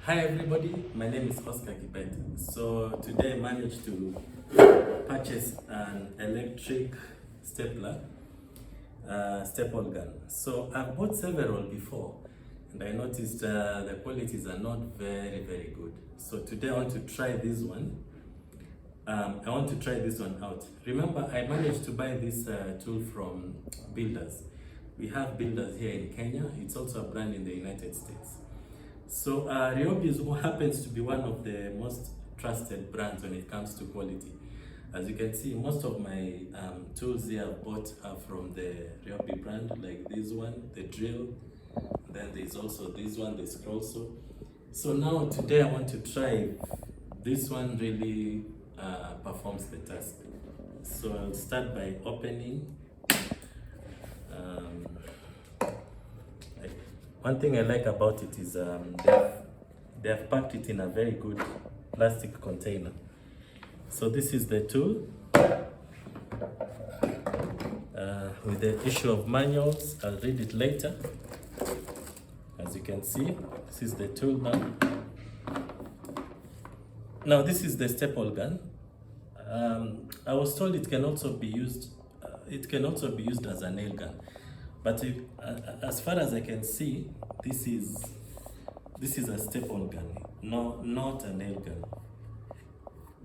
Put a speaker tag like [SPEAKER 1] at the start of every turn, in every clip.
[SPEAKER 1] Hi everybody, my name is Oscar Kibet. So today I managed to purchase an electric stapler, staple gun. So I've bought several before and I noticed the qualities are not very good. So today I want to try this one. I want to try this one out. Remember, I managed to buy this tool from Builders. We have Builders here in Kenya. It's also a brand in the United States. So Ryobi happens to be one of the most trusted brands when it comes to quality. As you can see, most of my tools here I've bought are from the Ryobi brand, like this one, the drill. Then there's also this one, the scroll saw. So now today I want to try if this one really performs the task. So I'll start by opening. One thing I like about it is they have packed it in a very good plastic container. So this is the tool with the issue of manuals. I'll read it later. As you can see, this is the tool now. Now this is the staple gun. I was told it can also be used. It can also be used as a nail gun. But if, as far as I can see, this is a staple gun, not a nail gun.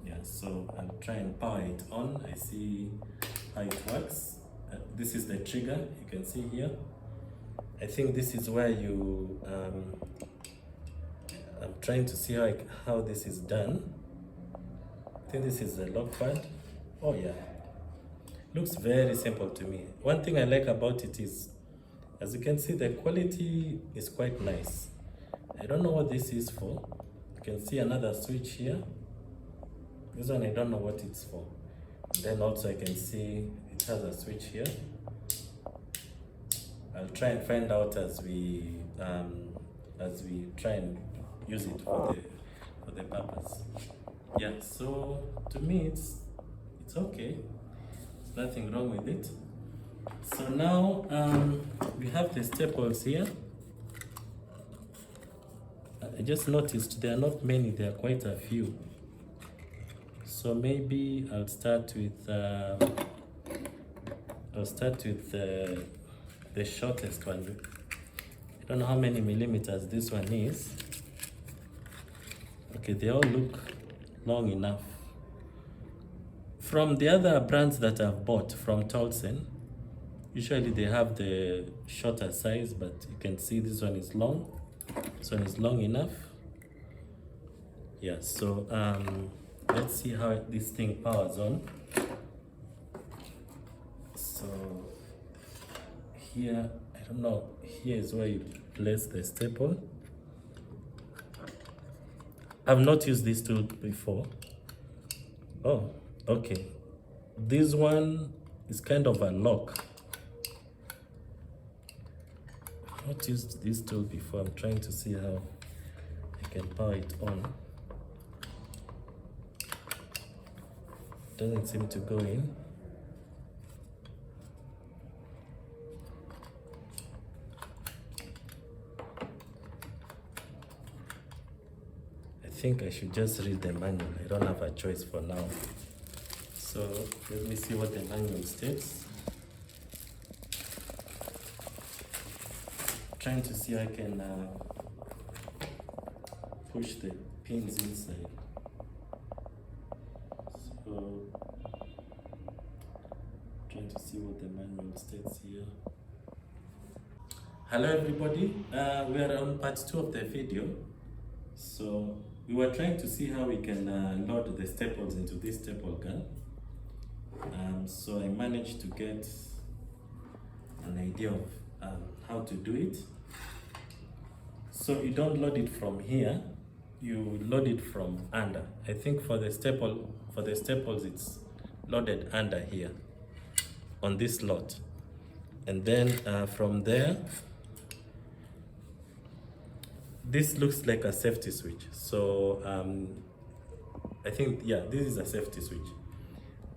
[SPEAKER 1] Yeah, so I'll try and power it on. I see how it works. This is the trigger, you can see here. I think this is where you, I'm trying to see how this is done. I think this is the lock pad. Oh yeah. Looks very simple to me. One thing I like about it is, as you can see, the quality is quite nice. I don't know what this is for. You can see another switch here. This one I don't know what it's for. Then also I can see it has a switch here. I'll try and find out as we try and use it for the purpose. Yeah, so to me it's okay. Nothing wrong with it. So now we have the staples here. I just noticed there are not many, there are quite a few. So maybe I'll start with the shortest one. I don't know how many millimeters this one is. Okay, they all look long enough. From the other brands that I've bought from Tolson, usually they have the shorter size, but you can see this one is long. This one is long enough. Yeah, so let's see how this thing powers on. So here, I don't know, here is where you place the staple. I've not used this tool before. Oh, okay. This one is kind of a lock. I've not used this tool before. I'm trying to see how I can power it on. Doesn't seem to go in. I think I should just read the manual. I don't have a choice for now. So let me see what the manual states. Trying to see I can push the pins inside. So trying to see what the manual states here. Hello everybody, we are on part 2 of the video. So we were trying to see how we can load the staples into this staple gun. So I managed to get an idea of how to do it. So you don't load it from here, you load it from under. I think for the staples it's loaded under here on this slot, and then from there this looks like a safety switch. So I think, yeah, this is a safety switch.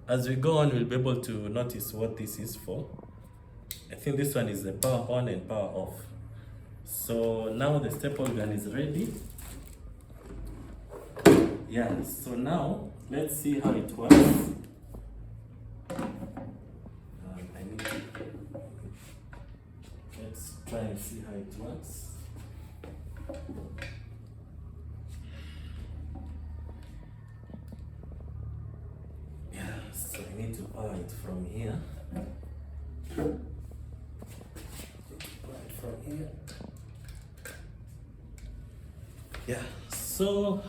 [SPEAKER 1] As we go on, we'll be able to notice what this is for. I think this one is the power on and power off. So now the staple gun is ready. Yeah, so now let's see how it works. I need to, let's try and see how it works. Yeah, so I need to power it from here. Power it from here. Yeah, so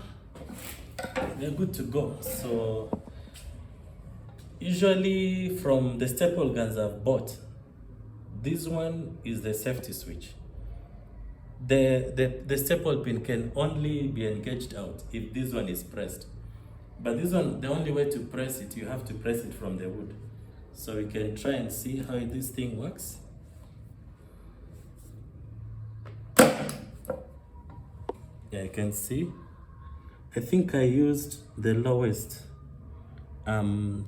[SPEAKER 1] we're good to go. So usually from the staple guns I've bought, this one is the safety switch. The staple pin can only be engaged out if this one is pressed. But this one, the only way to press it, you have to press it from the wood. So we can try and see how this thing works. Yeah, you can see. I think I used the lowest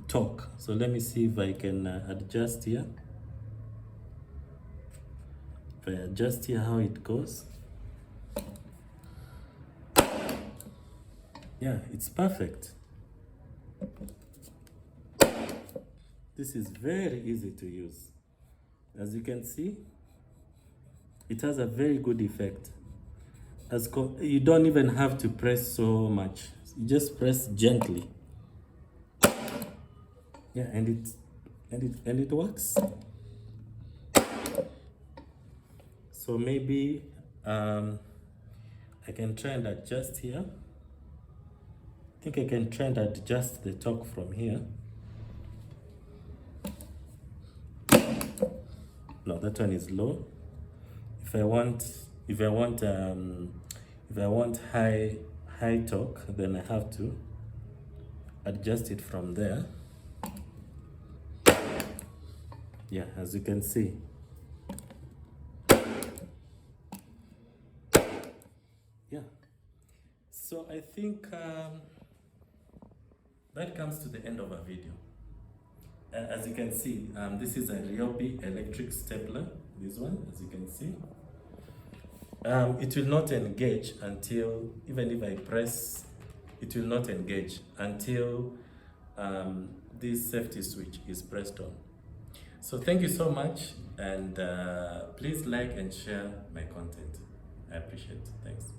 [SPEAKER 1] torque. So let me see if I can adjust here. If I adjust here, how it goes. Yeah, it's perfect. This is very easy to use. As you can see, it has a very good effect. You don't even have to press so much. You just press gently. Yeah, and it works. So maybe I can try and adjust here. I think I can try and adjust the torque from here. No, that one is low. If I want high torque, then I have to adjust it from there. Yeah, as you can see. Yeah. So I think that comes to the end of our video. As you can see, this is a Ryobi electric stapler, this one, as you can see. It will not engage until, even if I press, it will not engage until this safety switch is pressed on. So thank you so much, and please like and share my content. I appreciate it. Thanks.